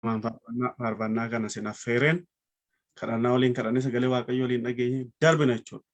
faarfannaa kana sin affeereen kadhannaa waliin kadhannee sagalee Waaqayyoo waliin dhageenye darbina jechuudha.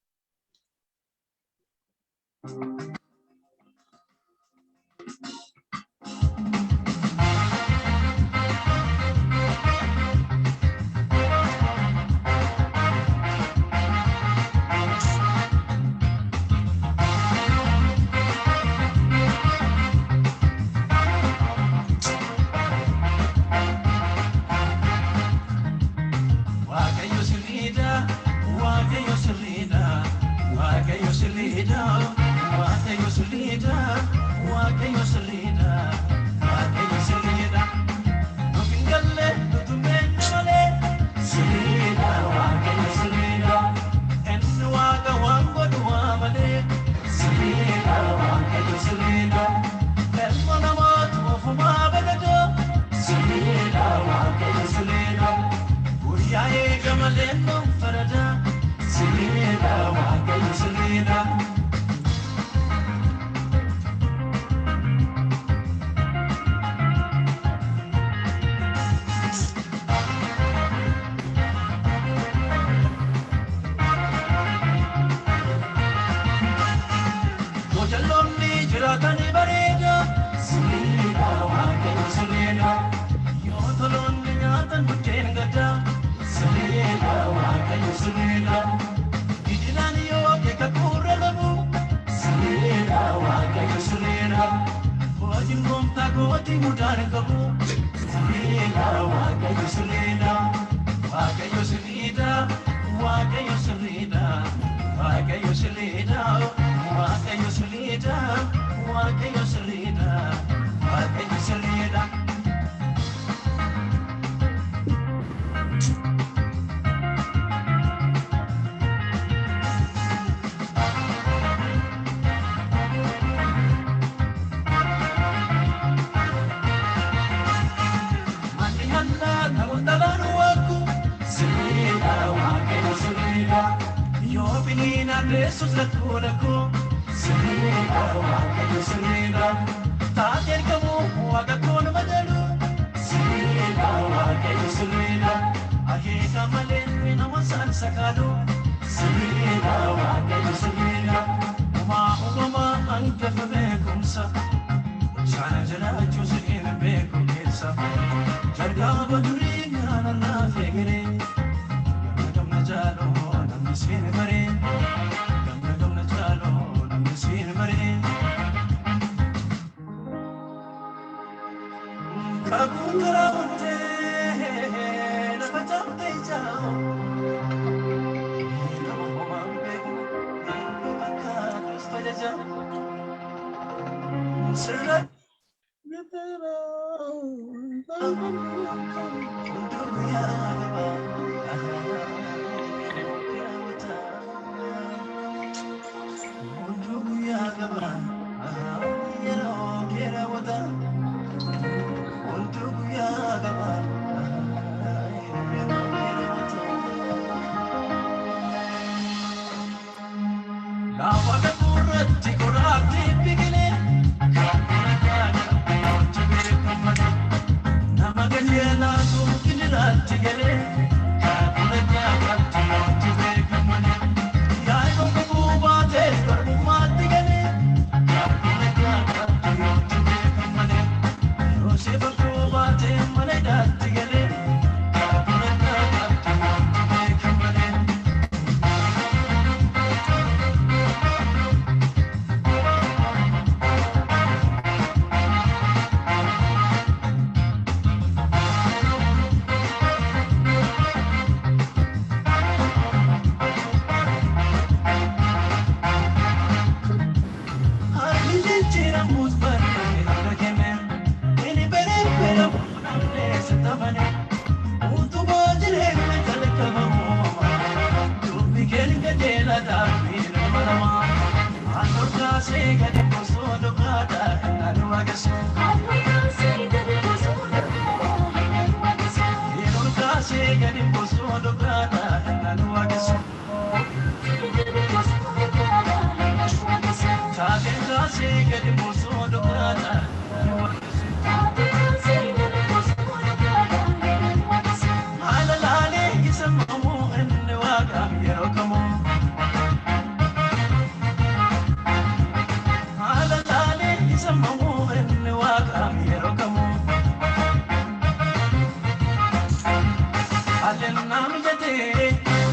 Kadhannaa mijatee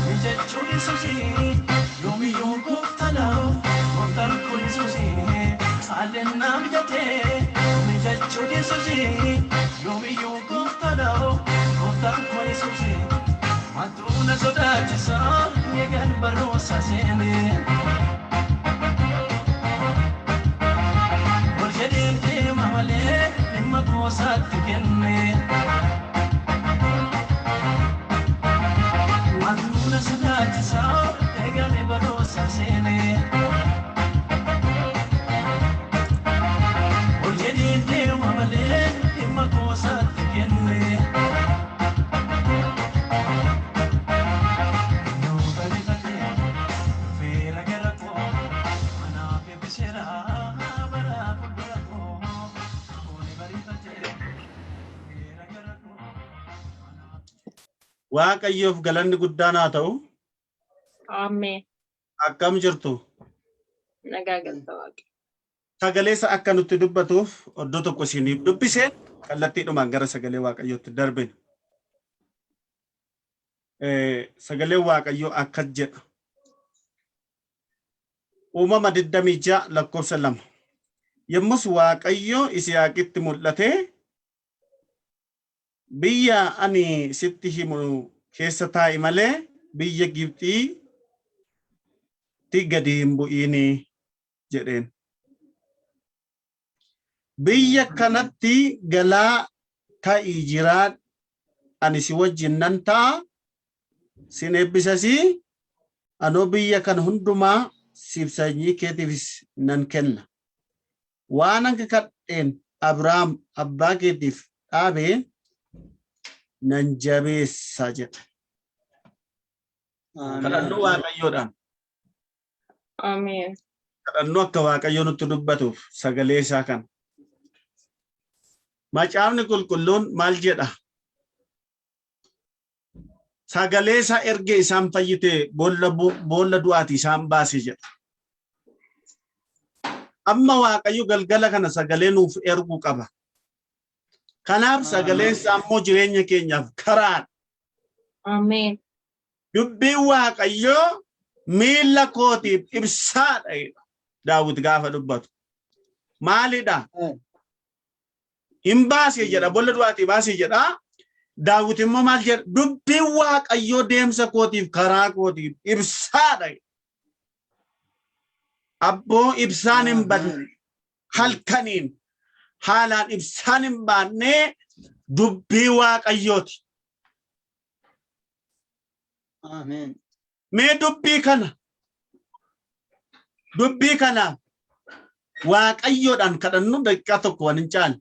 mijachuu Yesuusii yoomiyyuu gooftaadhaa gooftaan kun Yesuusii Kadhannaa mijatee mijachuu Yesuusii yoomiyyuu gooftaadhaa gooftaan kun Yesuusii maaltu na sodaachisa eegan baroosa seenee ol jedheen deema malee dhimma goosaatti kennee. Maduna sadachisa egale barosa sene Oljedi dewa male imma kosa tikenne No balifate vera garako ana bebisera bara bulako Oni balifate vera garako Waaqayyoof galanni guddaan haa ta'u. Amen. Akkam jirtu? Nagaa galta Waaqi. Sagalee isa akka nutti dubbatuuf oddoo tokko isiniif dubbiseen kallattiidhumaan gara sagalee Waaqayyootti darbina. Sagalee Waaqayyoo akkas jedha. Uumama 26 lakkoofsa 2. Yommus Waaqayyoo Yisihaaqitti mul'atee biyya ani sitti himu keessa taa'i malee biyya Gibxii ti gadi hin bu'iini jedheen. Biyya kanatti galaa ta'ii jiraadhu ani si wajjin nan ta'a sin eebbisasi anoo biyya kana hundumaa siif sanyii keetiifis nan kenna. Waan akka kadheen Abrahaam abbaa keetiif dhaabeen nan jabeessaa jedha. Kadhannoo Waaqayyoodhaan. Amen. Kadhannoo akka Waaqayyoo nutti dubbatuuf sagalee isaa kana. Macaafni qulqulluun maal jedha? Sagalee isaa ergee isaan fayyite boolla du'aati isaan baase jedha. Amma Waaqayyo galgala kana sagalee nuuf erguu qaba. Kanaaf sagaleen isaa immoo jireenya keenyaaf karaadha. Amen. Dubbiin Waaqayyoo miilla kootiif ibsaadha. Daawit gaafa dubbatu. Maalidha? Hin baasee jedha boolla du'aati baasee jedha. Daawit immoo maal jedha? Dubbiin Waaqayyoo deemsa kootiif karaa kootiif ibsaadha. Abboo ibsaan hin badne halkaniin haalaan ibsaan hin baanne dubbii Waaqayyooti. Amen. Mee dubbii kana Waaqayyoodhaan kadhannu daqiiqaa tokko waan hin caalle.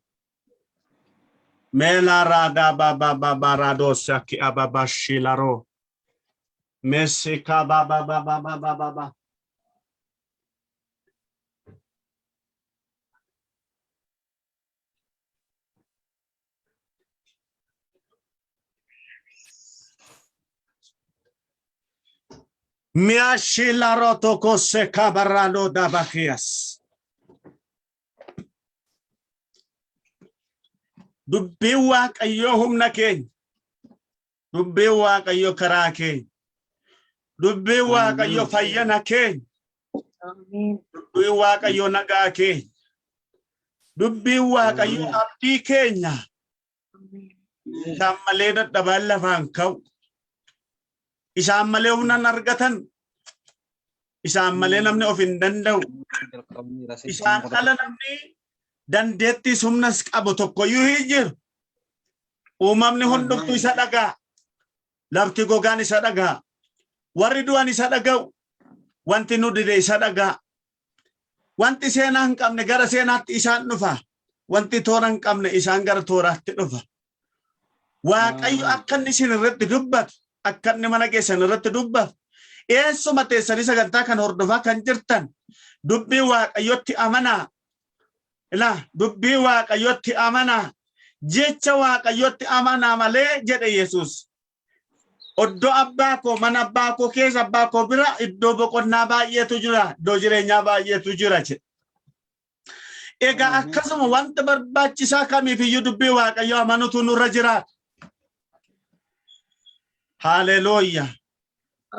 Mela rada baba radosa ki ababa shilaro. Mesika baba. Mia shilaro toko se kabarano dabakias. Dubbii Waaqayyoo humna keenya. Dubbii Waaqayyoo karaa keenya. Dubbii Waaqayyoo fayyina keenya. Dubbii Waaqayyoo nagaa keenya. Dubbii Waaqayyoo abdii keenya. Isaan malee dadhabaan lafaan ka'u. Isaan malee humnaan argatan. Isaan malee namni of hin danda'u. Isaan ala namni dandeettii humnas qabu tokkoyyuu hin jiru. Uumamni hundumtuu isa dhagaa. Lafti gogaan isa dhagaa. Warri du'an isa dhaga'u. Wanti nu dide isa dhagaa. Wanti seenaa hin qabne gara seenaatti isaan dhufa. Wanti toora hin qabne isaan gara tooraatti dhufa. Waaqayyo akka inni isin irratti dubbatu. Akka inni mana keessan irratti dubbatu. Eessuma teessanii sagantaa kan hordofaa kan jirtan. Dubbii Waaqayyotti amanaa. Ilaa dubbii Waaqayyotti amanaa. Jecha Waaqayyotti amanaa malee jedhe Yesuus. Oddoo abbaa koo mana abbaa koo keessa abbaa koo bira iddoo boqonnaa baay'eetu jira. Iddoo jireenyaa baay'eetu jira jedhe. Egaa akkasuma wanta barbaachisaa kamiifiyyuu dubbii Waaqayyoo amanuutu nurra jiraata. Hallelujah.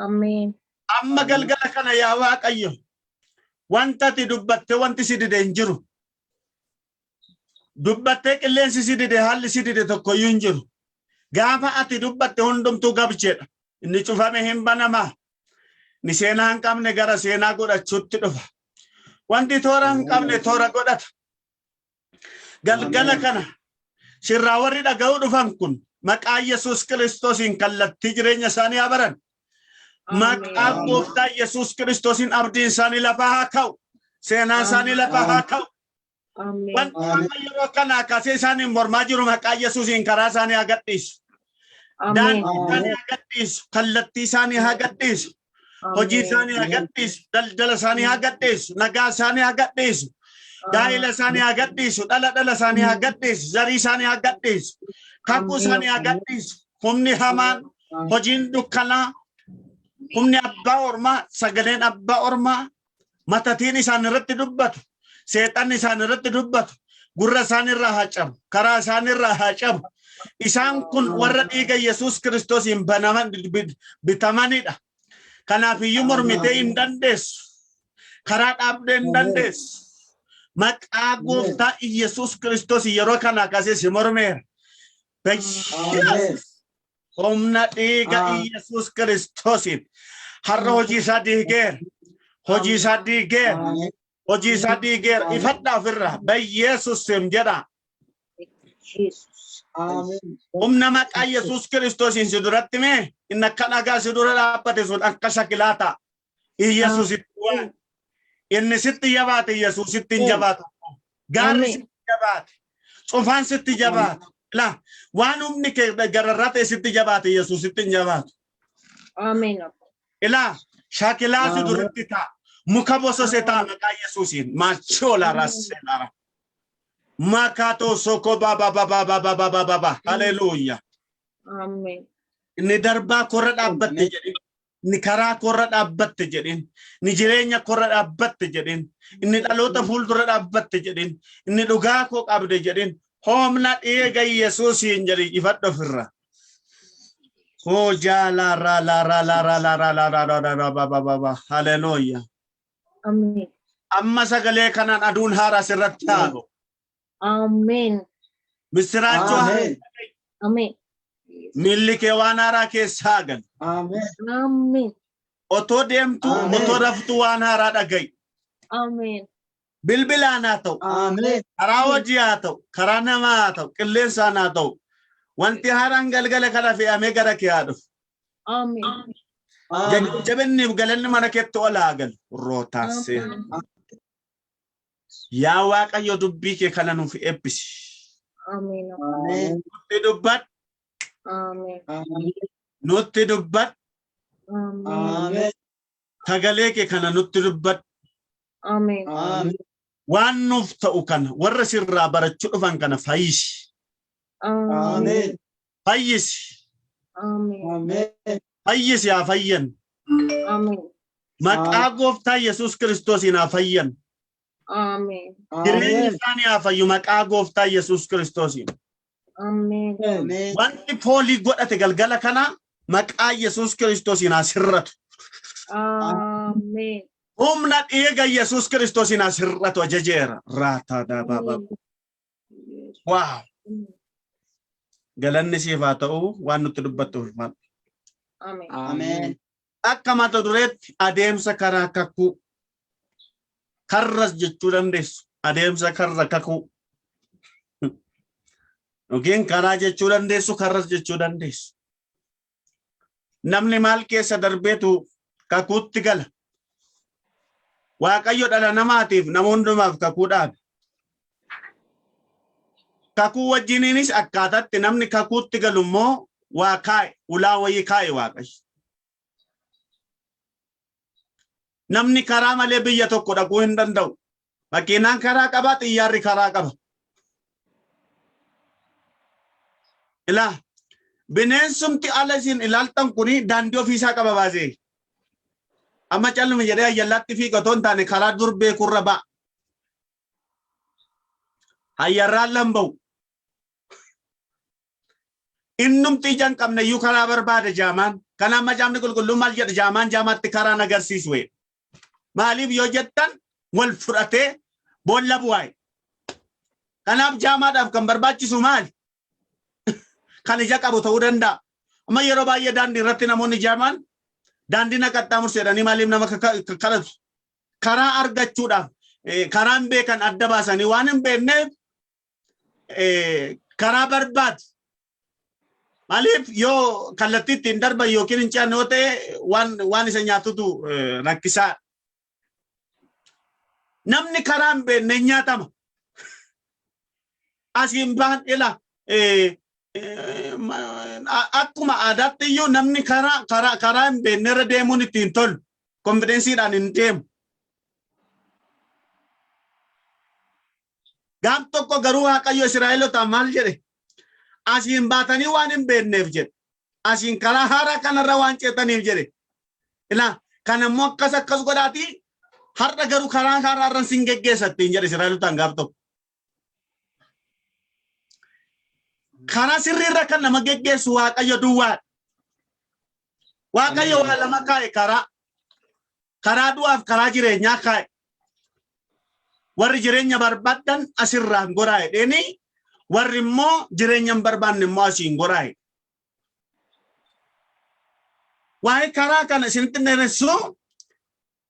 Amen. Amma galgala kana yaa Waaqayyo. Wanta ati dubbatte wanti si dide hin jiru. Dubbatte qilleensi si dide haalli si dide tokkoyyuu hin jiru. Gaafa ati dubbatte hundumtuu gabjedha. Inni cufame hin banamaa. Ni seenaa hin qabne gara seenaa godhachuutti dhufa. Wanti toora hin qabne toora godhata. Galgala kana sirraa warri dhaga'uu dhufan kun maqaa Yesuus Kiristoosiin kallattii jireenya isaanii haa baran. Maqaa Gooftaa Yesuus Kiristoosiin abdiin isaanii lafa haa ka'u. Seenaan isaanii lafa haa ka'u. Wanti amma yeroo kana akkasii isaanii mormaa jiru maqaa Yesuusiin karaa isaanii haa gadhiisu. Daandii isaanii haa gadhiisu. Kallattii isaanii haa gadhiisu. Hojii isaanii haa gadhiisu. Daldala isaanii haa gadhiisu. Nagaa isaanii haa gadhiisu. Gaa'ila isaanii haa gadhiisu. Dhala isaanii haa gadhiisu. Zarii isaanii haa gadhiisu. Kakuu isaanii haa gadhiisu. Humni hamaan, hojiin dukkanaa, humni abbaa ormaa, sagaleen abbaa ormaa, matatiin isaan irratti dubbatu, seexanni isaan irratti dubbatu, gurra isaan irraa haa cabu, karaa isaan irraa haa cabu. Isaan kun warra dhiiga Yesuus Kiristoosiin banaman bitamanidha. Kanaaf iyyuu mormitee hin dandeessu. Karaa dhaabdee hin dandeessu. Maqaa Gooftaa Yesuus Kiristoos yeroo kana akkasii si mormeera. Humna dhiiga Yesuus Kiristoosin har'a hojii isaa diigeera. Hojii isaa diigeera. Hojii isaa diigeera. Ifadhaa ofirraa. Yesuus sim jedha. Humna maqaa Yesuus Kiristoosin si duratti mee inni akka dhagaa si dura dhaabbate sun akka shakilaa ta'a. Yesuusitti waan. Inni sitti jabaate Yesuusitti hin jabaatu. Gaarri sitti jabaate. Cufaan sitti jabaate. La waan humni kee gararraa ta'e sitti jabaate Yesuusitti hin jabaatu. Amen. Ila shakilaa si duratti ta'a. Muka bosose ta'a maqaa Yesuusiin. Maachoola rasseedha. Makato soko baba. Hallelujah. Amen. Inni darbaa korra dhaabbatte jedhin. Inni karaa korra dhaabbatte jedhin. Inni jireenya korra dhaabbatte jedhin. Inni dhaloota fuuldura dhaabbatte jedhin. Inni dhugaa koo qabde jedhin. Homna dhiiga Yesuusiin jedhi ifadhu ofirra. Hojala ra. Hallelujah. Amen. Amma sagalee kanaan aduun haaraa sirratti taa'u. Amen. Misiraachoo. Amen. Milli kee waan haaraa keessaa gal. Amen. Otoo deemtu, otoo raftu waan haaraa dhaga'i. Amen. Bilbilaan haa ta'u. Karaa hojii haa ta'u. Karaa namaa haa ta'u. Qilleensaan haa ta'u. Wanti haaraan galgala kana fe'amee gara kee haa dhufu. Amen. Jabinniif galanni mana keetti olaa gal. Rootaasee. Yaa Waaqayyo dubbii kee kana nuuf eebbisi. Amen. Nutti dubbadhu. Amen. Nutti dubbadhu. Amen. Sagalee kee kana nutti dubbadhu. Amen. Waan nuuf ta'u kana warra sirraa barachuu dhufan kana fayyisi. Amen. Fayyisi. Amen. Fayyisi haa fayyan. Amen. Maqaa Gooftaa Yesuus Kiristoosiin haa fayyan. Amen. Jireenya isaanii haa fayyu maqaa Gooftaa Yesuus Kiristoosiin. Amen. Wanti foolii godhate galgala kana maqaa Yesuus Kiristoosiin haa sirratu. Amen. Humna dhiiga Yesuus Kiristoosiin haa sirratu ajajeera. Raataa baaba. Waaw. Galanni siif haa ta'u waan nutti dubbattuuf. Amen. Akka mata dureetti adeemsa karaa kakuu. Karras jechuu dandeessu. Adeemsa karra kakuu. Yookiin karaa jechuu dandeessu, karras jechuu dandeessu. Namni maal keessa darbeetu kakuutti gala. Waaqayyo dhala namaatiif nama hundumaaf kakuu dhaabe. Kakuu wajjiniinis akkaataatti namni kakuutti galu immoo waa kaa'e, ulaa wayii kaa'e Waaqayyo. Namni karaa malee biyya tokko dhaquu hin danda'u. Makiinaan karaa qaba, xiyyaarri karaa qaba. Ilaa bineensumti ala isin ilaaltan kuni daandii ofiisaa qaba baasee. Amma calluma jedhee ayyallaatti fiiqatoon taane karaa dur beekurra ba'a. Hayyarraan lamba'u. innum tijan kamne yu kara barbada jaman kana ma jamni kullu mal jed jaman jamatti kara nagarsiiswe malib yo jettan wal furate bolla buwai kanab jamadaf kan barbaachisu mal kan ija qabu ta'uu danda'a amma yeroo baay'ee daandii irratti namoonni jaman daandii naqaxxaamur sedani malib nama karatu karaa argachuudhaaf karaan beekan adda baasanii waan hin beekneef karaa barbaad malif yo kallattiitti hin darba yookiin hin caanne yoo ta'e waan isa nyaatutu rakkisaa namni karaa hin beekne nyaatama asiin baan ila akkuma aadaatti iyyuu namni karaa hin beekne irra deemuun ittiin tolu konfidensiidhaan hin deemu gaaf tokko garuu Waaqayyo Israa'eloota maal jedhe asiin baatanii waan hin beekneef jedhe asiin karaa haaraa kanarra waan ceetaniif jedhe ila kan ammoo akkas godhaati har'a garuu karaa haaraarra sin geggeessattiin jedhe Israa'elootaan gaaf tokko karaa sirriirra kan nama geggeessu Waaqayyo duwwaa Waaqayyo waa lama kaa'e karaa du'aaf karaa jireenyaa kaa'e warri jireenya barbaadan asirraan goraa'e dheeni warri immoo jireenya barbaanne immoo asiin goraa'e waa'ee karaa kana isinitti neressu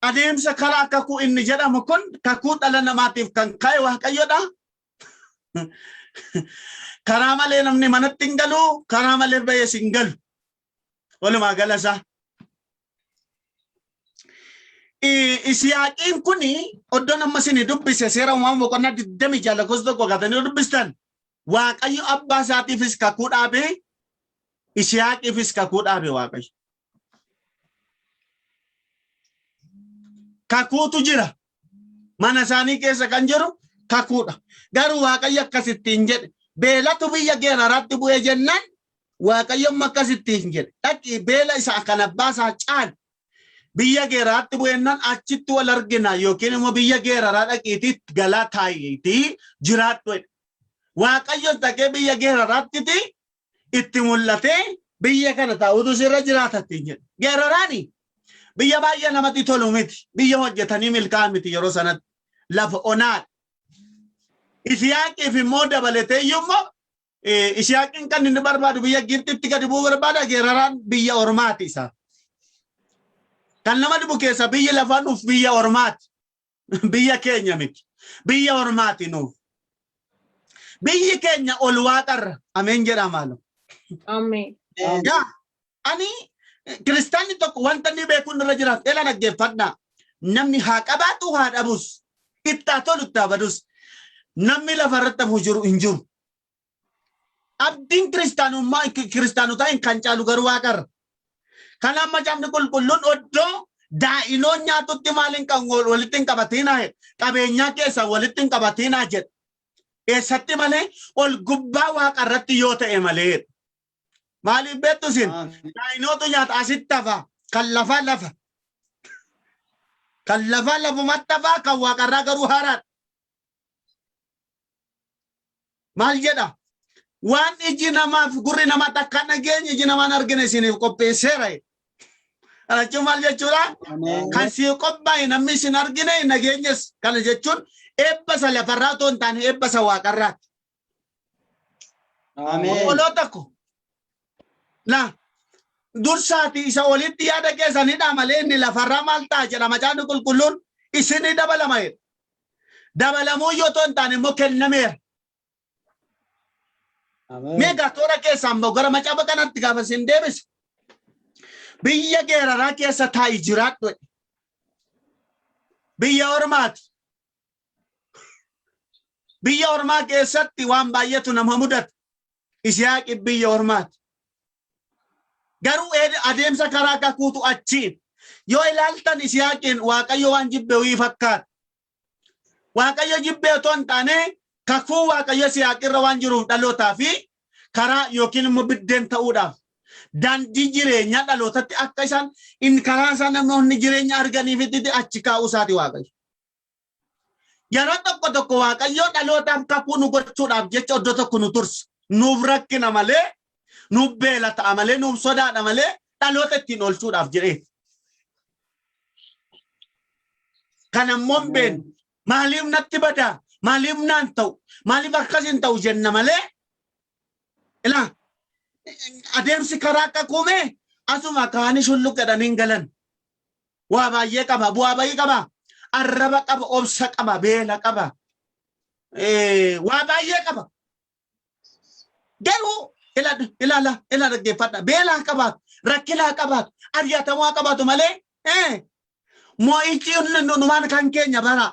adeemsa karaa kakuu inni jedhamu kun kakuu dhala namaatiif kan kaa'e Waaqayyodha karaa malee namni manatti hin galu karaa malee ba'ee hin galu walumaa galasa Isiyaaqiin kuni oddoo nama sini dubbise seera uumamaa boqonnaa 26 lakkoofsa tokko gatanii dubbistan Waaqayyo abbaa isaatiifis kakuu dhaabe Isiyaaqiifis kakuu dhaabe Waaqayyo kakuutu jira mana isaanii keessa kan jiru kakuudha garuu Waaqayyo akkasittiin jedhe beelatu biyya geeraraatti bu'ee jennaan Waaqayyo akkasittiin jedhe dhaqi beela isaa kan abbaa isaa caal biyya geeraraatti bu'eennan achitti wal argina yookiin immoo biyya geeraraa dhaqiitti galaa taayitii jiraadhu Waaqayyo dhaqee biyya geeraraatti itti mul'atee biyya kana taa'utu sirra jiraatatti jedhe geeraraani biyya baay'ee namatti tolu miti biyya hojjetanii milkaa'an miti yeroo sanatti lafa onaa Isiyaaqiif immoo dabalatee immoo Isiyaaqiin kan inni barbaadu biyya Gibxitti gadi bu'uu barbaada geeraraan biyya ormaati isaa kan nama dhibu keessa biyya lafaan uf biyya ormaati biyya keenya miti biyya ormaati nuuf biyyi keenya ol waaqarra ameen jedha maalo Amen. yaa ani kiristaanni tokko wanta inni beekuun irra jiraaf eela dhaggeeffadhaa namni haa qabaatu haa dhabus ittaa tolu ittaa badus namni lafarratti hafu jiru hin jiru abdiin kiristaanotaa hin kan caalu garuu waaqarra kan amma jamni qulqulluun oddoo daa'inoon nyaatutti maaliin kan walitti hin qabatinaa qabeenyaa keessa walitti hin qabatinaa jedhe eessatti malee ol gubbaa waaqarratti yoo ta'e malee maaliif beektu isin daa'inootu nyaata asitti hafa kan lafa lafumatti hafa kan waaqarraa garuu haaraadha maal jedha waan iji namaaf gurri namaa takka nageenye iji namaan argine isiniif qopheesseera jechuun maal jechuudha kan sii qophaa'e namni isin argine nageenyes kana jechuun eebbasa lafarraa otoo hin taane eebbasa waaqarraati oloo tokko na dursaati isa olitti yaada keessanidha malee inni lafarraa maal ta'a jedha macaafni qulqulluun isinii dabalama dabalamuu yoo otoo hin taane immoo kennameera Mega toora keessaan bahu gara macaafa kanatti gaafa isin deebise biyya geeraraa keessa taa'i jiraadhu biyya ormaati biyya ormaa keessatti waan baay'eetu nama mudata Isiyaaqi biyya ormaati garuu adeemsa karaa kakuutu achiin yoo ilaaltan Isiyaaqiin Waaqayyo waan jibbe wii fakkaata Waaqayyo jibbe otoo hin taane kakuu Waaqayyo Isiyaaqirra waan jiruuf dhalootaa fi karaa yookiin immoo biddeen ta'uudhaaf daandii jireenya dhalootatti akka isaan in karaa isaan namoonni jireenya arganiifitti achi kaa'uu isaati Waaqayyo. Yeroo tokko Waaqayyo dhalootaaf kakuu nu gochuudhaaf jecha iddoo tokko nu tursa nuuf rakkina malee Nu beela ta'a malee nu sodaadha malee dhaloota ittiin oolchuudhaaf jedhee. Kanammoo hin beeknu maaliif natti badaa maaliif naan ta'u maaliif akkas hin ta'u jenna malee ilaa adeemsi karaa akka kuume asuma kaanii shulluq jedhanii hin galan. Waa baay'ee qaba bu'aa bayii qaba arraba qaba obsa qaba beela qaba waa baay'ee qaba. Garuu ila dhaggeeffadha beelaa qabaatu rakkilaa qabaatu ari'atamaa qabaatu malee mo'ichi numaan kan keenya bara.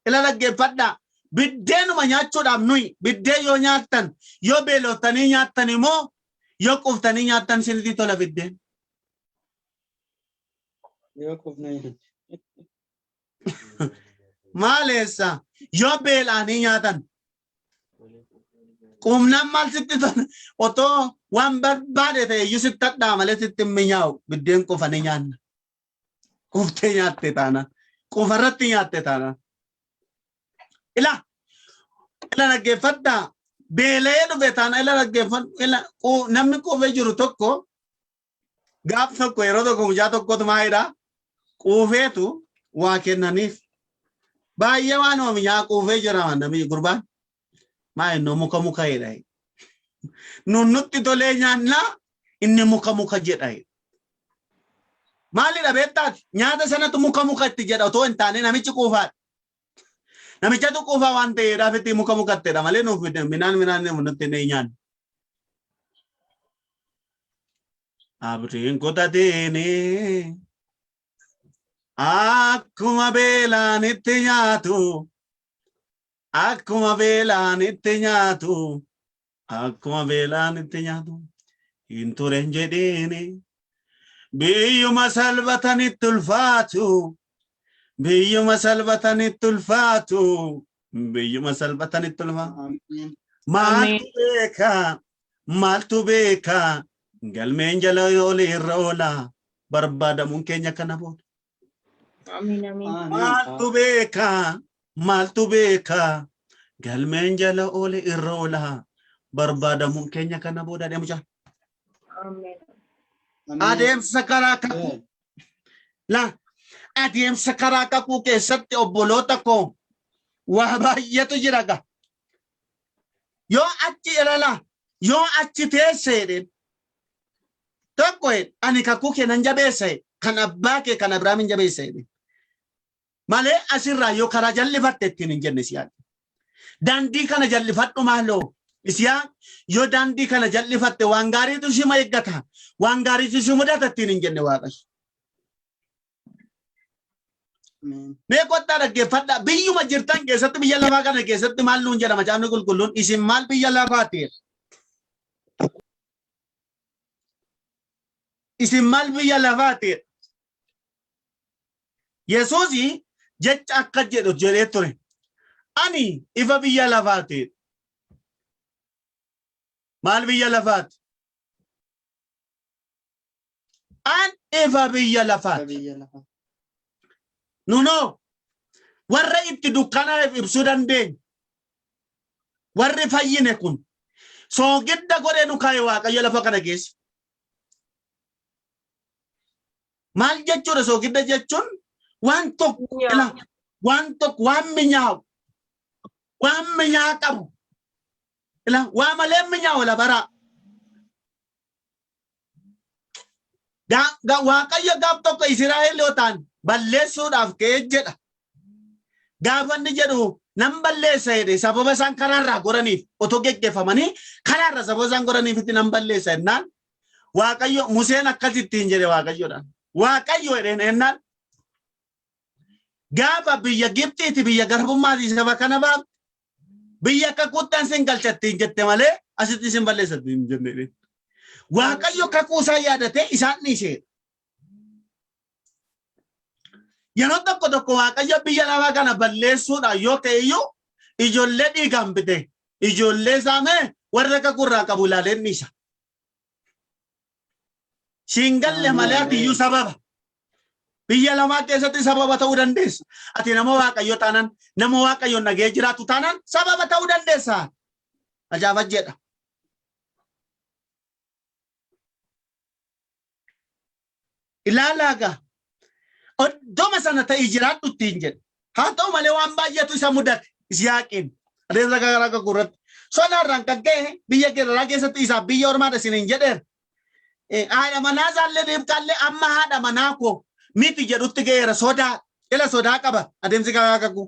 Ila dhaggeeffadha biddeenuma nyaachuudhaaf nuyi biddeen yoo nyaattan yoo beelotanii nyaattan immoo yoo quuftanii nyaattan siniti tola biddeen. Maaleessa yoo beelaanii nyaatan qumnaan maal sitti tola otoo waan barbaade ta'e iyyuu sitti hadhaa malee sitti hin mi'aawu biddeen qufanii nyaanna. Quuftee nyaatte taana quufarratti nyaatte taana. Ila dhaggeeffadha beelee dhufe taana ila dhaggeeffadha namni quufee jiru tokko gaaf tokko yeroo tokko guyyaa tokkotu maayidha quufeetu waa kennaniif. Baay'ee waan oomishaa quufee jira namni gurbaan maa inni muka jedha. Nutti tolee nyaannaa inni muka jedha. Maalidha beektaati nyaata sanatu muka itti jedha otoo hin taane namichi quufaadha. Namichatu quufaa waan ta'eedhaaf itti muka ittidha malee nuuf minaan nutti hin nyaanne. Abdiin kutateeni akkuma beelaan itti nyaatu akkuma beelaan itti nyaatu akkuma beelaan itti nyaatu hin turen jedheeni biyyuma salphatanitti ulfaatu biyyuma salphatanitti ulfaatu biyyuma salphatanitti ulfaatu maaltu beeka galmeen jala oli irra oola barbaadamuun keenya kana booda. Maaltu beeka galmeen jala oli irra oola barbaadamuun keenya kana booda deemuja. Adeemsa karaa kakuu la adeemsa karaa kakuu keessatti obboloota koo waa baay'eetu jira ga. Yoo achi ilala yoo achi teessee tokko ani kakuu kennan jabeessa kan abbaa kee kan Abrahaamin jabeessa malee asirraa yoo karaa jallifatte ittiin hin jenne siyaa. Daandii kana jallifadhu maaloo isiyaa yoo daandii kana jallifatte waan gaariitu si eeggata waan gaariitu si mudata ittiin hin jenne Waaqayyo. Mee kottaa dhaggeeffadhaa biyyuma jirtan keessatti biyya lafaa kana keessatti maal nuun jedhama caafni qulqulluun isin maal biyya lafaati. Isin maal biyya lafaati. Yesuusi jecha akka jedhu jedhee ture. Ani ifa biyya lafaati. Maal biyya lafaati? An ifa biyya lafaati. Nuno warra itti dukkana ibsuu dandeenya. Warri fayyine kun soogidda godhee nu kaa'e Waaqayyo lafa kana keessa. Maal jechuudha soogidda jechuun waan tokko waan minyaa qabu waan malee minyaa wala bara. Waaqayyo gaaf tokko Israa'elootaan balleessuudhaaf ka'ee jedha. Gaafa inni jedhu nam balleessa jedhe sababa isaan karaarraa goraniif otoo geggeeffamanii karaarra sababa isaan goraniifitti nam balleessa jennaan Waaqayyo Museen akkasittiin jedhe Waaqayyoodhaan. Waaqayyo jedheen ennaan gaafa biyya Gibxiiti biyya garbummaati saba kana baaf biyya akka kuttan sin galchattiin jette malee asitti sin balleessatti hin jenne. Waaqayyo kakuu isaa yaadate isaan dhiisee. Yeroo tokko Waaqayyo biyya lafaa kana balleessuudhaan yoo ta'e iyyuu ijoollee dhiigaan bite ijoollee saamee warra kakuurraa qabu ilaalee dhiisa. Shingalle malee ati iyyuu sababa Biyya lamaa keessatti sababa ta'uu dandeessa. Ati nama waaqayyo taanaan nama waaqayyo nagee jiraatu taanaan sababa ta'uu dandeessa. Ajaa'iba jedha. Ilaalaaga. Oddoma sana ta'ii jiraadhu ittiin jedha. Haa ta'u malee waan baay'eetu isa mudate. Isiyaaqiin. Adeemsa garaa gurratti. Sonaarraan kan ka'e biyya keenya keessatti isaaf biyya ormaadha isiniin jedheera. Haadha manaa isaallee deemtaallee amma haadha manaa koo miti jedhutti ga'eera sodaa. Ila sodaa qaba adeemsi garaa gagguu.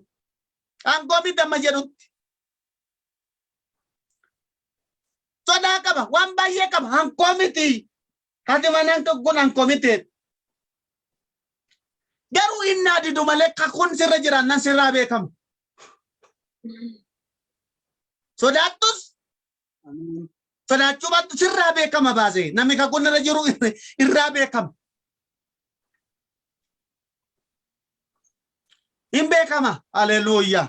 Aangoo miti amma jedhutti. Sodaa qaba waan baay'ee qaba aangoo miti. Haati manaan kun aangoo miti. Garuu inni adidu malee kakun sirra jiraannan sirraa beekamu. Sodaattus sodaachuu baattu sirraa beekama baasee namni kakun irra jiru irraa beekama. Hin beekama. Haleluuyaa.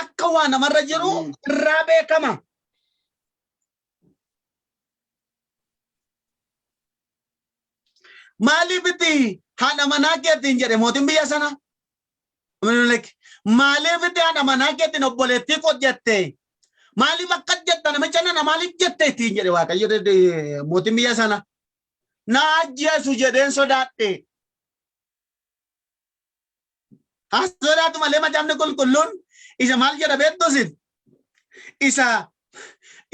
Akka waan namarra jiru irraa beekama. Maaliif itti haadha manaa keetiin jedhe mootiin biyya sana? Maaliif itti haadha manaa keetiin obboleettii koo jette? Maaliif akka jetta namicha nana maaliif jette ittiin jedhe waaqayyo mootiin biyya sana? Na ajjeesu jedheen sodaadhe. As sodaatu malee macaafni qulqulluun isa maal jedha beektusin?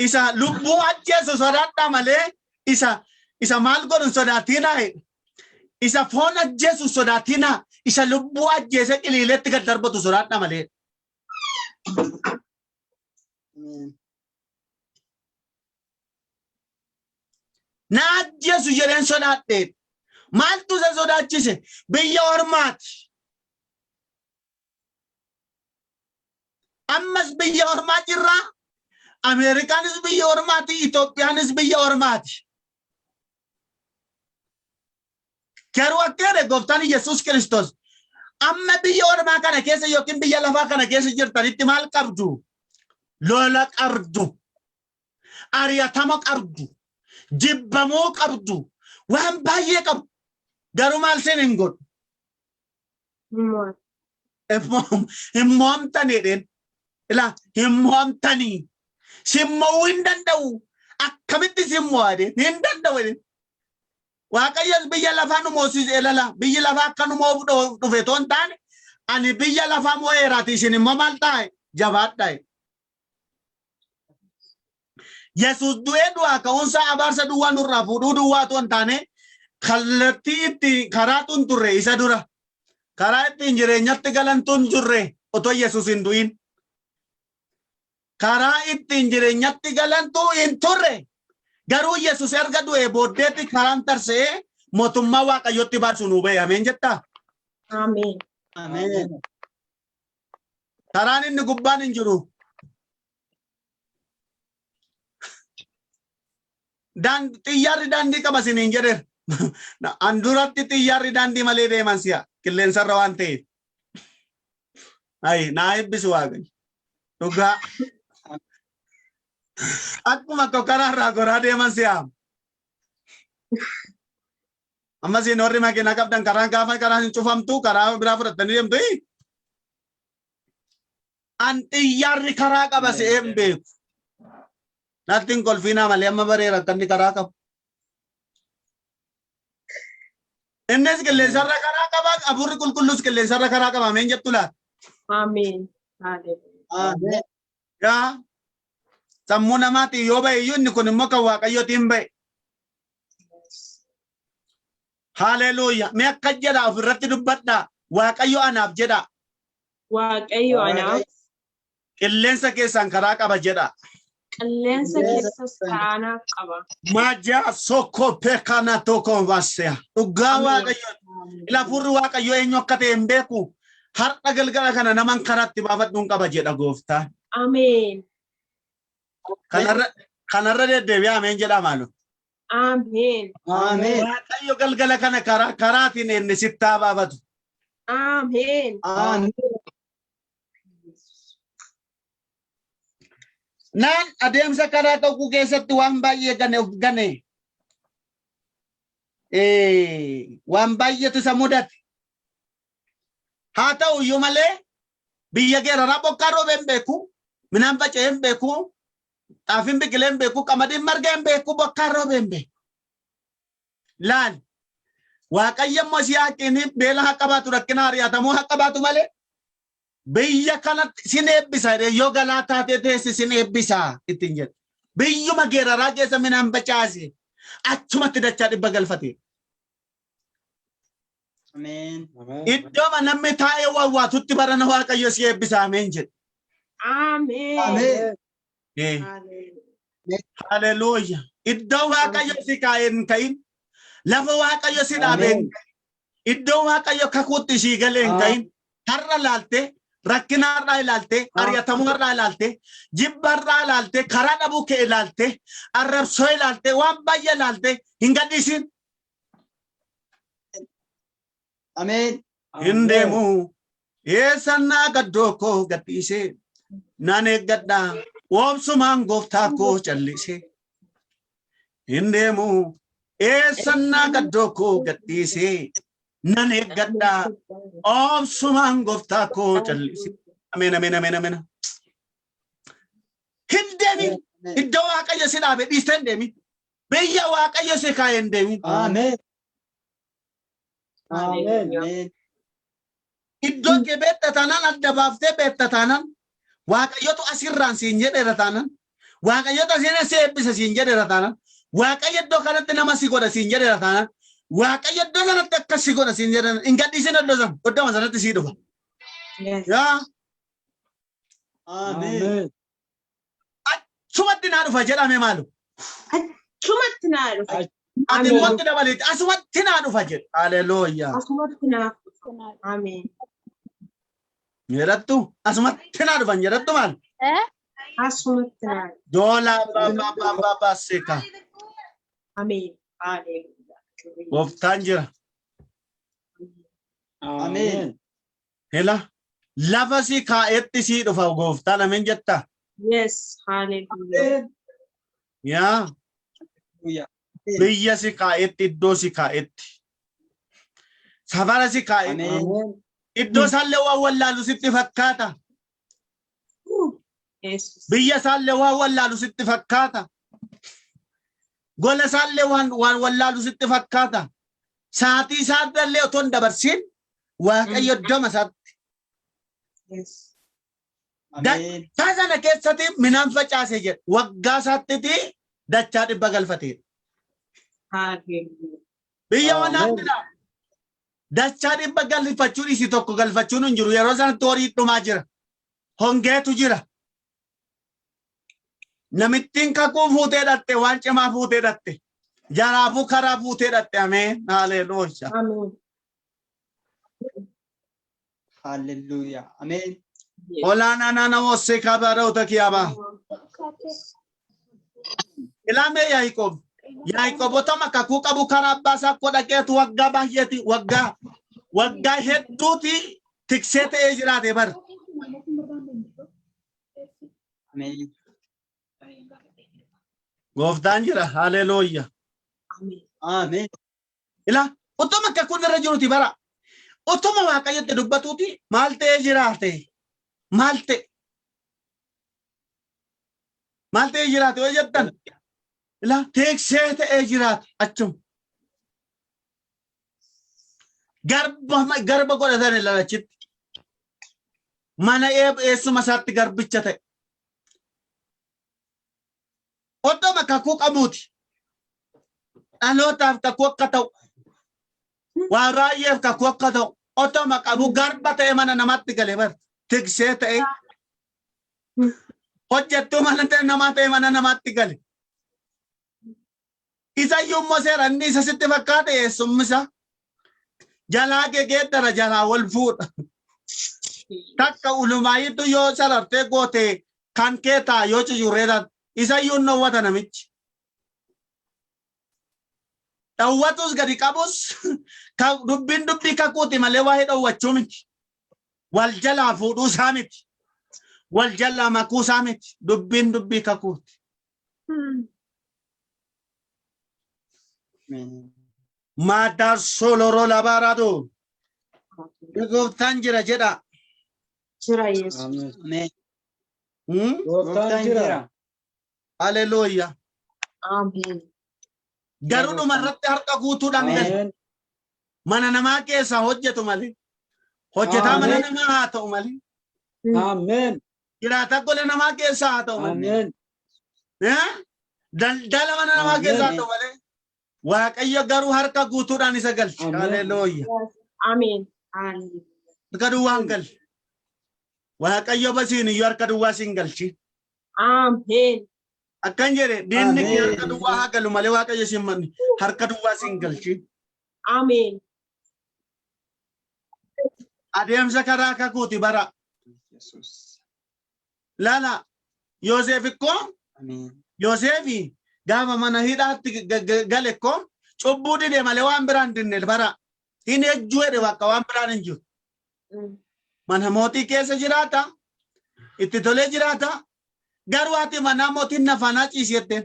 Isa lubbuu ajjeesu sodaadhaa malee isa maal godhu sodaatinaa. Isa foon ajjeesu sodaatinaa. Isa lubbuu ajjeese qiliiletti gad darbatu sodaadhaa malee. Na ajjeesu jedheen sodaadhe. Maaltu isa sodaachise? Biyya ormaati. Ammas biyya ormaa jirraa. Ameerikaanis biyya ormaati. Itoophiyaanis biyya ormaati. Garuu akka gooftaan Yesuus Kiristoos amma biyya ormaa kana keessa yookiin biyya lafaa kana keessa jirtanitti maal qabdu? Lola qabdu. Ari'atama qabdu. Jibbamuu qabdu. Waan baay'ee qabdu. Garuu maal seen hin godhu? Himmoomtaniidhaan. Ilaa himmoomtanii. Simma'uu hin danda'u. Akkamitti simmo'aadhe? Hin danda'u. Waaqayyos biyya lafaa nu moosise elala. Biyya lafaa akka nu moofu dhufe toon taane ani biyya lafaa moo'eeraati isin immoo maal taa'e? Jabaadhaa'e. Yesuus du'ee du'aa ka'uunsaa abaarsa duwwaa nurraa fuudhuu duwwaa toon taane kallattii itti karaa tun turre isa dura. Karaa ittiin jireenyatti galantuun jirre otoo Yesuus hin du'in. Karaa ittiin jireenyatti galantuu hin turre. Garuu Yesuus erga du'ee booddeetti karaan tarsee mootummaa waaqayyotti baasu nu ba'e. Ameen jettaa? Ameen. Ameen. Karaan inni gubbaan hin jiru. Xiyyaarri daandii qaba isiniin jedheera. Anduratti xiyyaarri daandii malee deeman si'a qilleensarra waan ta'eef. Ayi naa eebbisu waaqayyo. Dhugaa. Akkuma karaarraa goraa deeman si'a. Amma isin warri makiinaa qabdan karaan gaafa karaan hin cufamtu karaa biraa fudhattanii deemtu. An xiyyaarri karaa qaba se'ee hin beeku. Nattiin kolfiinaa malee amma bareera akka inni karaa qabu. Innis qilleensarra karaa qaba. Afuurri qulqulluus qilleensarra karaa qaba. Ameen jettu laata? Ameen. Ameen. Yaa sammuu namaatiin yoo ba'e iyyuu inni kun immoo kan waaqayyootiin ba'e. Haleluuyaa. Mee akka jedha ofirratti dubbadhaa. Waaqayyo anaaf jedha. Waaqayyo anaaf. Qilleensa keessaan karaa qaba jedha. Qilleensa keessas karaa qaba. Majaa soko pekana toko vasea. Dhugaa waaqayyo. Ilaafurri waaqayyo eenyu akka ta'e hin beeku. Har'a galgala kana naman karaatti baafadhuun qaba jedha gooftaan. Ameen. Kanarra deddeebi'aa ameen jedha maalu. Ameen. Ameen. Waaqayyo galgala kana karaatiin inni sittaa baafatu. Ameen. Ameen. Naan adeemsa karaa tokko keessatti waan baay'ee gane. waan baay'eetu isa mudate. Haa ta'u iyyuu malee biyya geeraraa bokkaa roobee hin beeku, midhaan faca'ee hin beeku, xaafiin biqilee hin beeku, qamadiin margee hin beeku, bokkaa roobee hin beeku. Laal Waaqayyo immoo si haqiniif beela haa qabaatu rakkina ari'atamuu haa qabaatu malee biyya kanatti sin eebbisa yoo galaa taatee teessi sin eebbisa ittiin jedhe. Biyyuma geeraraa keessa midhaan facaase achumatti dachaa dhibba galfate. Amen. Iddoo namni taa'ee wawwaatutti barana Waaqayyo si eebbisa ameen jedhe. Amen. Amen. Hallelujah. Iddoo Waaqayyo si kaa'ee hin ka'in. Lafa Waaqayyo si dhaabee hin ka'in. Iddoo Waaqayyo kakuutti si galee hin ka'in. Har'a laalte, rakkina har'aa ilaalte, ari'atamuu har'aa ilaalte, jibba har'aa ilaalte, karaa dhabuu kee ilaalte, arrabsoo ilaalte, waan baay'ee ilaalte hin gadhiisin. Amen. Hin deemu. Eessannaa gaddoo koo gadhiisee nan eeggadhaa oobsumaan gooftaa koo callisee. Hin deemu. Eessannaa gaddoo koo gadhiisee nan eeggadhaa oobsumaan gooftaa koo callisee. Ameen ameen ameen ameen. Hin deemin. Iddoo Waaqayyo si dhaabe dhiistee hin deemin. Biyya Waaqayyo si kaa'ee hin deemin. Amen. Amen. Iddoo kee beekta taanaan adda baaftee beekta taanaan Waaqayyotu asirraan siin jedheera taanaan Waaqayyotu asirra si eebbisa siin jedheera taanaan Waaqayyo iddoo kanatti nama si godha siin jedheera taanaan Waaqayyo iddoo kanatti akkas si godha siin jedheera hin gadhiisin iddoo sanatti sii dhufa. Yaa Amen. achumatti naa dhufa jedhame maalu. Achumatti naa dhufa. Ati wanti dabaleeti asumatti naa dhufa jedhe. Hallelujah. Asumatti naa dhufa. Amen. Jedhattu asumatti naa dhufan jedhattu maal? Asumatti naa dhufa. Dola baba seka. Amen. Hallelujah. Gooftaan jira. Amen. Hela lafa si kaa'etti si dhufa gooftaan ameen jetta. Yes. Hallelujah. Yaa Hallelujah. biyya si kaa'etti iddoo si kaa'etti. Safara si kaa'etti. Amen. Iddoo isaallee waan wallaalu sitti fakkaata. Yes. Biyya isaallee waan wallaalu sitti fakkaata. Gola isaallee waan wallaalu sitti fakkaata. Saatii isaallee otoo hin dabarsin Waaqayyo iddoo isaatti. Yes. Amen. Sana keessatti midhaan facaase jedhe waggaa isaatti dachaa dhibba galfateera. Hallelujah. Biyya wanaatidha. Dachaa dhibba galfachuun isi tokko galfachuun hin jiru. Yeroo sanatti horii dhumaa jira. Hongeetu jira. Namittiin kakuu fuutee dhatte waan cimaa fuutee dhatte. Jaraafuu karaa fuutee dhatte. Ameen. Hallelujah. Amen. Hallelujah. Amen. Olaanaa naana moosee kabaroota kiyabaa. Ilaamee Yaaqoob. Yaaqoobotama kakuu qabu karaa abbaa isaa akka dhaqeetu waggaa baay'eeti waggaa hedduuti tiksee ta'ee jiraate bara. Amen. Gooftaan jira. Hallelujah. Amen. Ila utuma kakuu irra jiruti bara. Utuma Waaqayyotti dubbatuuti maal ta'ee jiraate? Maal ta'ee jiraate yoo jettan ila tiksee ta'ee jiraate achum. Garba godhatan ilalachitti. Mana eessuma isaatti garbicha ta'e. Utuma kakuu qabuuti. Dhalootaaf kakuu akka ta'u. Waan raayyeef kakuu akka ta'u. Utuma qabu garba ta'e mana namatti gale bara. Tiksee ta'e. Hojjettuu mana namaa ta'e mana namaatti gale. Isa iyyuu seera inni isa sitti fakkaate eessummisa. Jalaa geeddara jalaa wal fuudha. Takka ulumaayitu yoo sarartee goote kan kee taa yoo cicurreetan isa iyyuu dhowwata namichi. Dhowwatus gadi qabus dubbiin dubbii kakuuti malee waa'ee dhowwachuu miti. Wal jalaa fuudhuu isaa miti. Wal jalaa makuu isaa miti. Dubbiin dubbii kakuuti. Amen. Mada soloro labarado. Goftan jira jeda. Jira Yesus. Amen. Gooftaan jira. Hallelujah. Amen. Garudu marratti harka guutuudhaan gal. Amen. Mana namaa keessa hojjetu malee. Hojjetaa mana namaa haa ta'u malee. Amen. Jiraata gola namaa keessa haa ta'u malee. Amen. Daldala mana namaa keessa haa ta'u malee. Waaqayyo garuu harka guutuudhaan isa galche. Amen. Hallelujah. Amen. Hallelujah. Harka duwwaan gal. Waaqayyo basiin iyyuu harka duwwaa siin galchi. Amen. Akkan jedhe diinni Amen. harka duwwaa haa galu malee waaqayyo siin manni harka duwwaa siin galchi. Amen. Adeemsa karaa kakuuti bara. Jesus. Lala Yosef ko Amen. Yosefi gaafa mana hidhaatti gale ko cubbuu dide malee waan biraan dinne bara. Inni ejjuu jedhe bakka waan biraan hin jiru. Mana mootii keessa jiraata. Itti tolee jiraata. Garuu ati mana mootiin nafaanaa ciisette.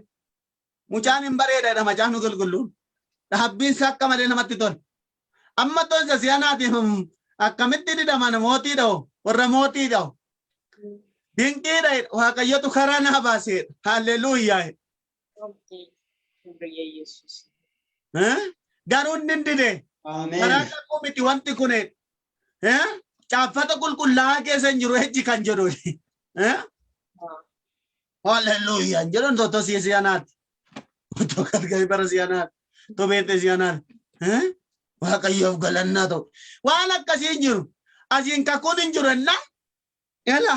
Mucaan hin bareedadha macaan nu gulgulluun. Dhaabbiinsa akka malee namatti tole. Amma tonsa si'anaati akkamitti dida mana mootii dha'u warra mootii dha'u. Dinqiidha waaqayyotu karaa naa baaseedha. Hallelujah. Yesus. Garuu inni dide. Amen. Karaa kakuu miti wanti kunee. Caaffata qulqullaa'aa keessa hin jiru ejji kan jedhu. Hallelujah. Jedhan toto si'anaati. Toto gargari bara si'anaati. To beete si'anaati. Waaqayyoof galannaa ta'u. Waan akkasii hin jiru. Asiin kakuun hin jiru ennaa. Yala.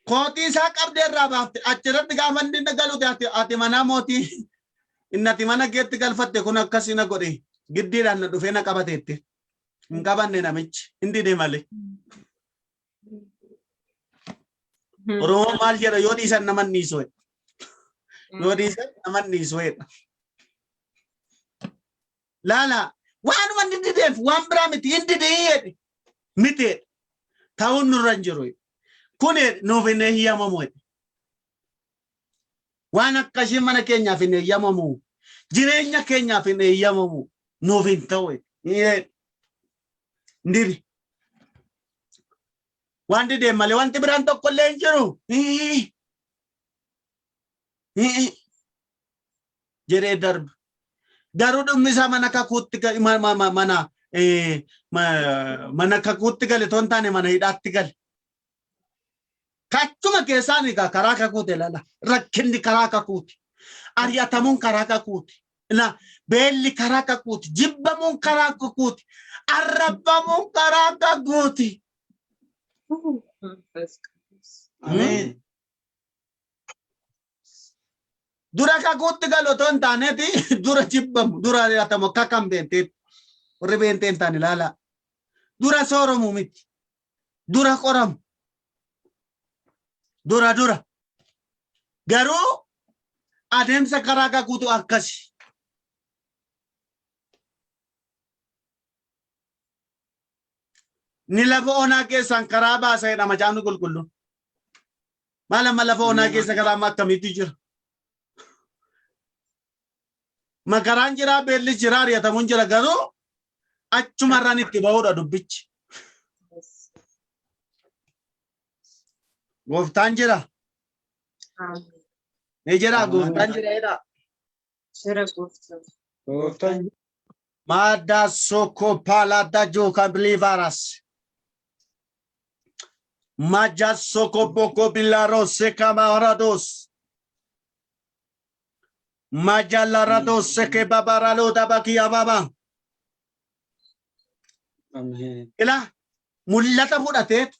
Kootii isaa qabdee irraa baafte achirratti gaafa inni galuute ati mana mootii innati mana keetti galfatte kun akkasii na godhe giddiidhaan na dhufee na qabateetti. Hin qabanne namichi hindi de malee. Oromoo maal jedha yoo dhiisan naman niisoo. Yoo dhiisan naman niisoo. Lala waan wanti dideef waan biraa miti hindi de miti ta'uun nurra hin jiru. Kune nuuf hin eeyyamamu. Waan akkasii mana keenyaaf hin eeyyamamu. Jireenya keenyaaf hin eeyyamamu. Nuuf hin ta'u. Ndiri. Waan didee malee wanti biraan tokko illee hin jiru. Jedhee darba. Garuu dhummisaa mana kakuutti mana kakuutti gale toon taane mana hidhaatti gale. Kachuma keessaan karaa kakuuti lala. Rakkinni karaa kakuuti. Ari'atamuun karaa kakuuti. Beelli karaa kakuuti. Jibbamuun karaa kakuuti. Arrabamuun karaa kakuuti. Amen. Dura kakuutti galu toon taaneeti dura jibbamu dura ari'atamu akka kan beenteetti. Warri beenteen taane lala. Dura sooromu miti. Dura qoramu. Dura. Garuu adeemsa karaa kakuutu akkasi. Ni lafa onaa keessaan karaa baasaadha macaafni qulqulluun. Maal amma lafa onaa keessa karaa amma akkamiitu jira? Makaraan jira beelli jira ari'atamuun jira garuu achumarraan itti ba'uudha dubbichi. Gooftaan jira. Ni jira gooftaan jira jedha. Jira gooftaan. Gooftaan Mada soko palada joka blivaras. Maja soko boko bilaros seka marados. Maja larados seke babaralo tabaki ababa. Amen. Ila mul'ata fudhateet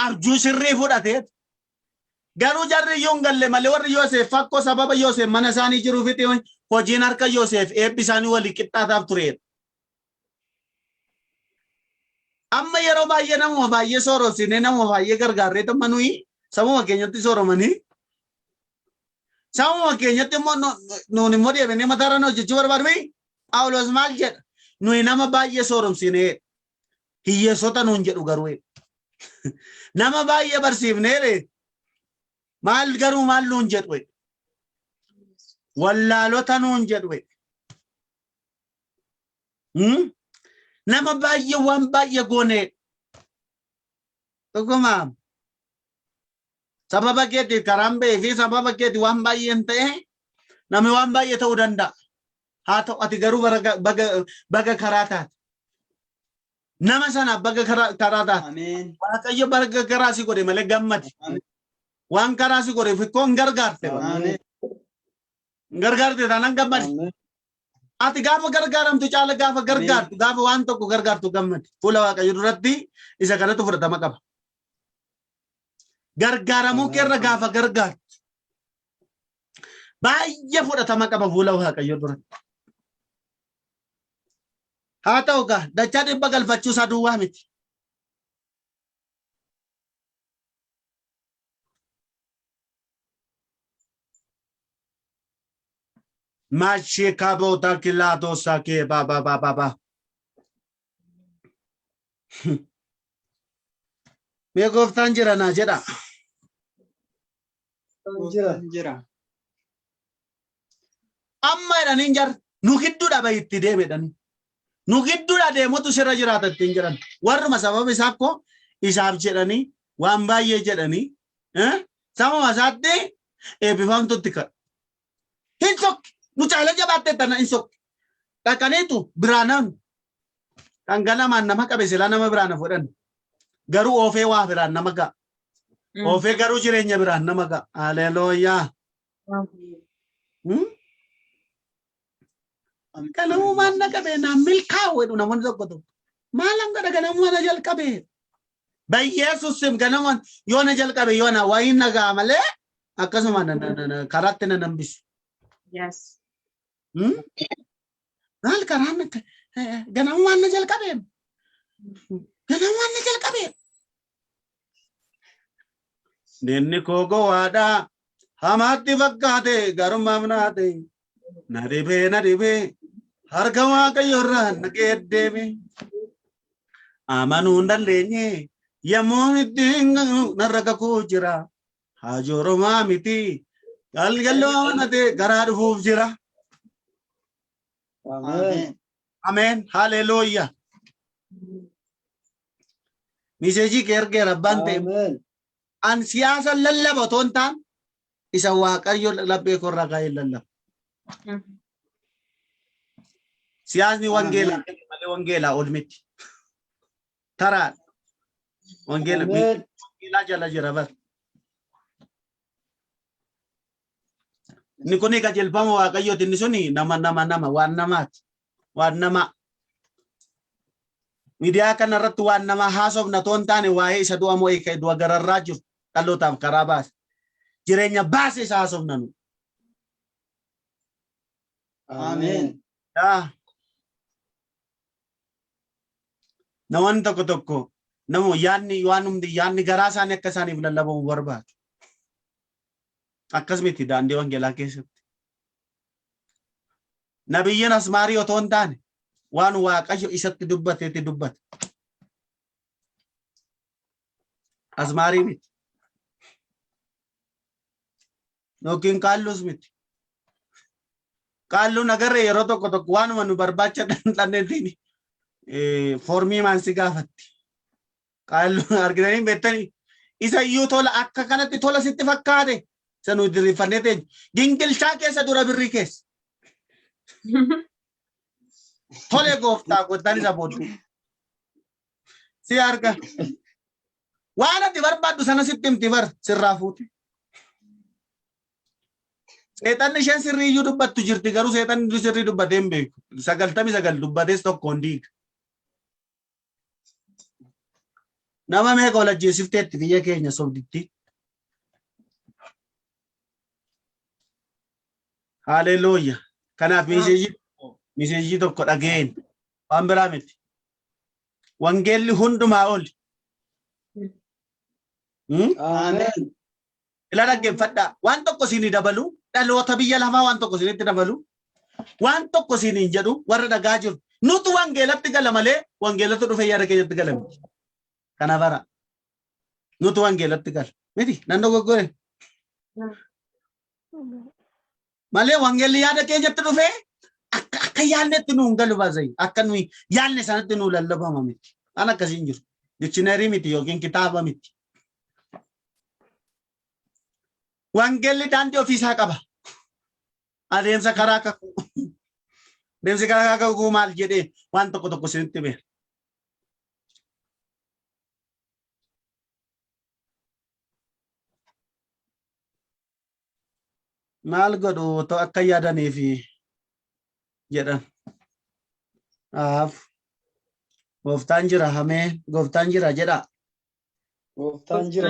arjuu sirrii fudhateet garuu jarri yoon galle malee warri Yoosef fakkoo sababa Yoosef mana isaanii jiruufiti hojiin harka Yoosef eebbi isaanii walii qixxaataaf tureedha. Amma yeroo baay'ee namuma baay'ee sooromsine namuma baay'ee gargaarree tamma nuyi sabuma keenyatti sooromanii sabuma keenyatti immoo nuun immoo deebinee mataarra hojjechuu barbaadame Phaawulos maal jedha nuyi nama baay'ee sooromsine hiyyeessota nuun jedhu garuu nama baay'ee barsiifnee maal garuu maal nuun jedhu wallaalota nuun jedhu Nama baay'ee waan baay'ee goone. Dhuguma. Sababa keetii karaan ba'ee fi sababa keetii waan baay'een ta'e namni waan baay'ee ta'uu danda'a. Haa ta'u ati garuu baga karaa taate. Nama sana baga karaa taate. Amen. Waaqayyo baga karaa si godhe malee gammadi. Waan karaa si godhe fikkoon gargaarte. Amen. Gargaarte taanaan gammadi. Ati gaafa gargaaramtu caala gaafa gargaartu gaafa waan tokko gargaartu gammadi. Fuula Waaqayyo duratti isa kanatu fudhatama qaba. Gargaaramuu keerra gaafa gargaartu baay'ee fudhatama qaba fuula Waaqayyo duratti. Haa ta'u gaa dachaa dhibba galfachuu isaa duwwaa miti. Maashee kaabota kilaatoo saakee ba. Mee gooftaan jira naa jedha. Jira. Amma jedhaniin jar nu gidduudha bayitti deemedhani. Nu gidduudha deemutu sirra jiraata ittiin jiran. Warruma sababa isaa akkoo isaaf jedhanii waan baay'ee jedhanii sababa isaatti eebbifamtutti kadha. Hin sokki nu caala jabaattee tana hin sokki. Dhaqaniitu biraanaan dhangalamaan nama qabe silaa nama biraana fudhan. Garuu oofee waa biraan nama ga'a. Oofee garuu jireenya biraan nama ga'a. Haleelooyaa. Kanamu mana qabe na milkaa'u jedhu namoonni tokko tokko. Maalan godha ganamu mana jalqabe. Yesus sim ganamu yoo na jalqabe yoo na wayin nagaa malee akkasuma karaatti na nambisu. Yes. Maal karaan ganamu mana jalqabe. Ganamu mana jalqabe. Nenni kogo waada hamaatti fakkaate garummaa manaate. Na dhibee. Harka Waaqayyo irraa nagee deeme. Amanuu hin dandeenye yommuu ittiin narra kakuu jira. Haajoo Oromaa miti galgaloo nate garaa dhufuuf jira. Amen. Amen. Haleluuyaa. Miseejii kee ergeera abbaan ta'e. An siyaasa lallaba otoo hin taane isa Waaqayyo laphee korraa kaa'ee lallaba. Siyaasni wangeelaa malee wangeelaa ol miti. Taraa wangeelaa jala jira bar. Ni kuni qajeelfama Waaqayyooti inni suni nama waan namaati. Waan nama. Miidiyaa kanarratti waan nama haasofna otoo hin taane waa'ee isa du'a moo eeka du'a gararraa jiru dhalootaaf karaa baase. Jireenya baase isa haasofna nu. Amen. Namoonni tokko namu yaanni garaa isaanii akka isaaniif lallabamu barbaadu. Akkas miti daandii wangeelaa keessatti. Nabiyyiin asmaarii otoo hin taane waan Waaqayyo isatti dubbateetti dubbate. Asmaarii miti. Yookiin kaallus miti. Kaalluun agarree yeroo tokko waanuma nu barbaacha dhandhanneetiin formii maansi gaafatti. Kaalluun argitanii beektanii isa iyyuu tola akka kanatti tola sitti fakkaate isa nu diriirfannee teenyu gingilchaa keessa dura birrii keessa. Tole gooftaa gooftaan isa booddee. Si arga. Waan ati barbaaddu sana sitti himti bar sirraa fuute. Seetanni isheen sirrii iyyuu dubbattu jirti garuu seetanni sirrii dubbatee hin beeku. 99 dubbatees tokkoon diiga. Nama meeqa ol ajjeesifteetti biyya keenya sobditti. Haleluuyaa. Kanaaf miseejii tokko dhageen waan biraa miti. Wangeelli hundumaa oli. Amen. Ila dhaggeeffadhaa. Waan tokko siinii dabalu dhaloota biyya lafaa waan tokko siinitti dabalu waan tokko siiniin jedhu warra dhagaa jiru. Nutu wangeelatti gala malee wangeelatti dhufe yaada keenyatti gala miti. Kana bara. Nutu wangeelatti gala. Miti nan dogoggore. Malee wangeelli yaada keenyatti dhufe akka yaannetti nu galu bazai akka nu yaanne sanatti nu lallabama miti ana kasin jiru dictionary miti yookiin kitaaba miti wangeelli daandii ofiisaa qaba adeemsa karaa kakuu deemsi karaa kakuu maal jedhee waan tokko tokko sinitti beera maal godhu to akka yaadanii fi jedhan gooftaan jira hamee gooftaan jira jedha Gooftaan jira.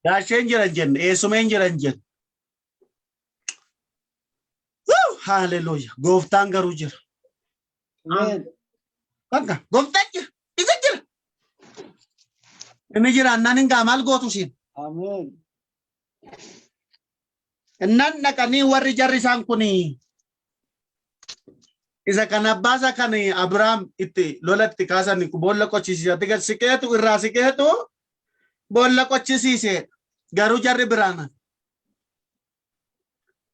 daasheen jiran jenne eessumeen jiran jenne hallelujah gooftaan garuu jira Amen. bakka gooftaan jira isa jira inni jira annaan hin maal gootu siin Amen. nan naqanii warri jarri isaan kuni isa kan abbaasa kan Abrahaam itti lolatti kaasan boolla qochisiisatti gad siqeetu irraa siqeetu boolla qochisiise garuu jarri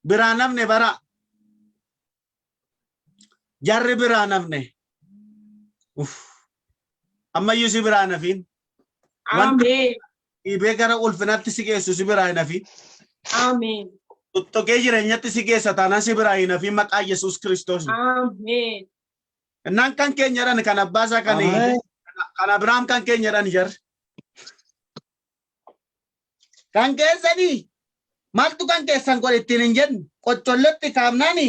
biraanafne bara jarri biraanafne ammayyuu si biraanafin Amen. ibee gara ulfinatti si geessu si biraanafin Amen. Tuttokee jireenyatti si geessa taanaan si biraanafin maqaa Yesuus Kiristoos Amen. nan kan keenyadhan kan abbaasaa kan Amen. kan Abrahaam kan keenyadhan jarri kan keessanii maaltu kan keessan godhe ittiin hin jenne qoccollotti kaamnaani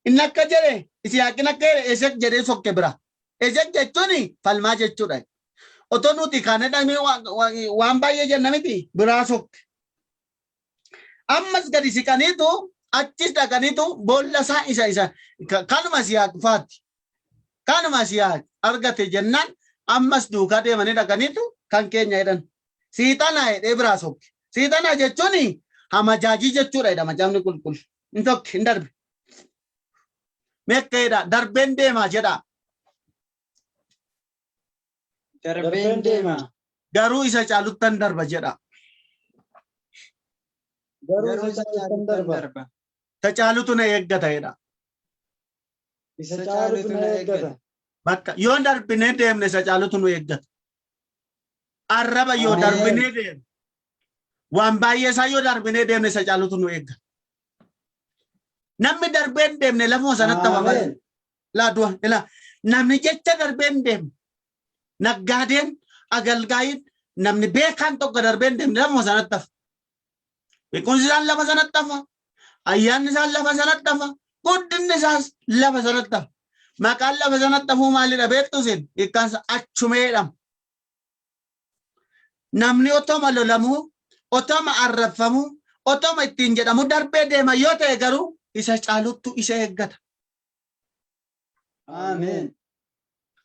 inni akka jedhe Isiyaaqin akka jedhe Eesek jedhee sokke bira Eesek jechuun falmaa jechuudha otoo nuti kaane dhamee waan baay'ee jenna miti biraa sokke ammas gadi siqaniitu achis dhaqaniitu boolla isaa isa kanuma Isiyaaq faatti kanuma Isiyaaq argate jennaan ammas duukaa deemanii dhaqaniitu kan keenya jedhan Siixana jedhee biraa sokke Siixana jechuun hamajaajii jechuudha jedha macaafni qulqullu hin tokke hin darbe mekkeedha darbeen deemaa jedha Darbeen deema. garuu isa caaluttan darba jedha Garuu isa caalutu darba. ta caalutu na eeggata jedha Isa caalutu na eeggata. bakka yoo darbinee deemne isa caalutu nu eeggata arraba yoo Amen. darbinee deemne waan baay'ee isaa yoo darbinee deemne isa caalutu nu eeggata namni darbeen deemne lafuma sanatti hafa malee Amen. laa du'a ila namni jecha darbeen deemne naggaadeen agalgaayin namni beekaan tokko darbeen deemne lafuma sanatti hafa beekumsi isaan lafa sanatti hafa ayyaanni isaan lafa sanatti hafa guddinni isaas lafa sanatti hafa maqaan lafa sanatti hafuu maalidha beektu isin hiikkaansa achumeedhama namni otoma lolamuu otoma arrabfamuu otoma ittiin jedhamu darbee deema yoo ta'e garuu isa caaluttu isa eeggata Amen.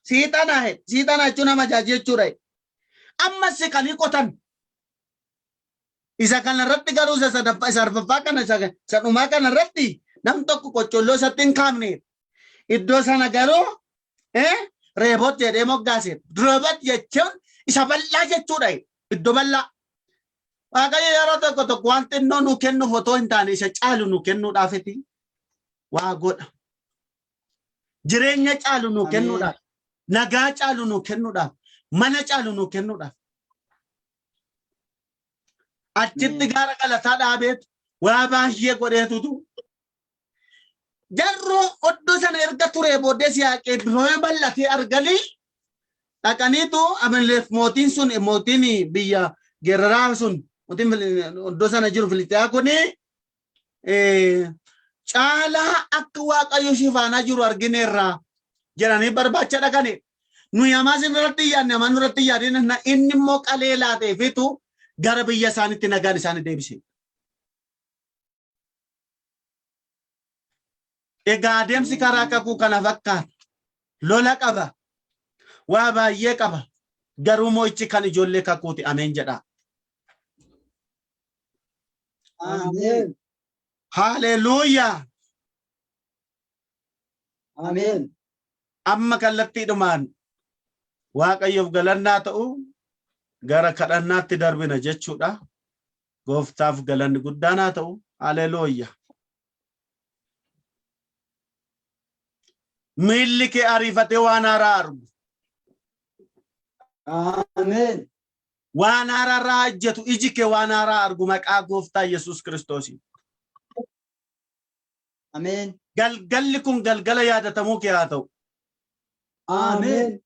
Siixana jechuun nama jechuudha ammas siqanii qotan isa kanarratti garuu isa sadaffaa isa arfaffaa kana isa dhumaa kanarratti nam tokko qoccolloo isatti hin kaafne iddoo sana garuu reebot jedhee moggaase reebot jechuun isa bal'aa jechuudha iddoo bal'aa waaqayyo yeroo tokko tokko waan xinnoo nu kennuuf otoo hin taane isa caalu nu kennuudhaafiti waa godha jireenya caalu nu kennuudhaaf nagaa caalu nu kennuudhaaf mana caalu nu kennuudhaaf achitti gaara galataa dhaabeetu waa baay'ee godheetutu jarroo oddoo sana erga turee booddee Siyaaqee bifamee bal'atee arganii dhaqaniitu Abimelek mootiin sun mootiin biyya Geraraa sun mootiin oddoo sana jiru Filixiyaa kuni caalaa akka waaqayyo shifaanaa jiru argineerra jedhanii barbaacha dhaqane nu yamaas irratti yaadne aman irratti yaadne inni immoo qalee laateefitu gara biyya isaanitti nagaan isaanii deebise. Egaa adeemsi karaa kakuu kana fakkaata lola qaba waa baay'ee qaba garuu mo'ichi kan ijoollee kakuuti ameen jedha. Amen. Hallelujah. Amen. Amma kallattiidhumaan waaqayyoof galannaa ta'u gara kadhannaatti darbina jechuudha. Gooftaaf galanni guddaan haa ta'u. Hallelujah. miilli kee ariifate waan haaraa argu Amen. waan haaraa hojjetu iji kee waan haaraa argu maqaa gooftaa Yesuus Kiristoosiin. Amen. Galgalli kun galgala yaadatamuu kee haa ta'u. Amen.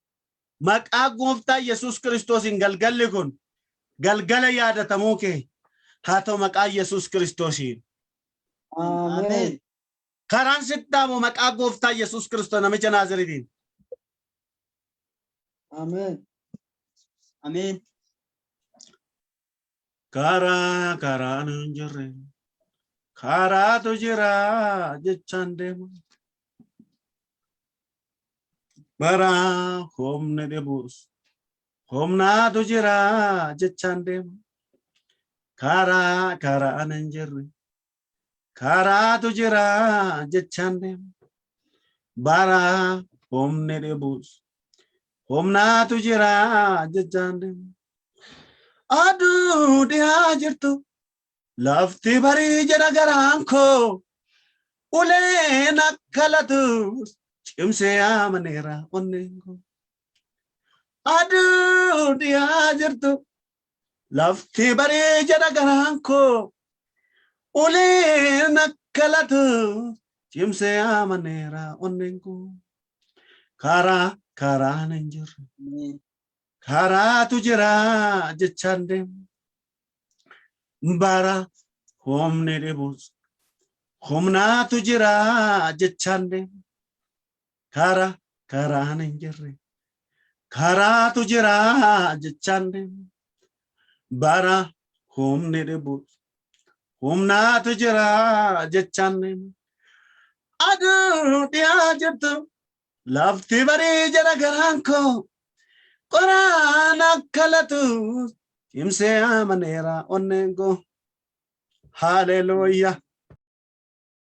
Maqaa gooftaa Yesuus Kiristoosiin galgalli kun galgala yaadatamuu kee haa ta'u maqaa Yesuus Kiristoosiin. Amen. Karaan sittaamu maqaa gooftaa Yesuus Kiristoos namicha Naaziriitiin. Amen. Amen. Karaan hin jirre karaatu jira jechaan deema. Bara humni dhibuus humnaatu jira jechaan deema. Karaan hin jirre karaatu jira jechaan deema. Bara humni dhibuus humnaatu jira jechaan deema. Aduu dhiyaa jirtu lafti barii jedha garaan koo uleen akka latus cimsee amaneera onneen koo. Aduu dhiyaa jirtu lafti barii jedha garaan koo uleen akka latus cimsee amaneera onneen koo. Karaan hin jirre karaatu jira jechaan deema. Bara humni dhibuus humnaatu jira jechaan deema. Karaan hin jirre karaatu jira jechaan deema. Bara humni dhibuus humnaatu jira jechaan deema. Aduu dhiyaa jirtu lafti barii jedha garaan koo qoraan akka latus cimsee amaneera onneen koo. Hallelujah.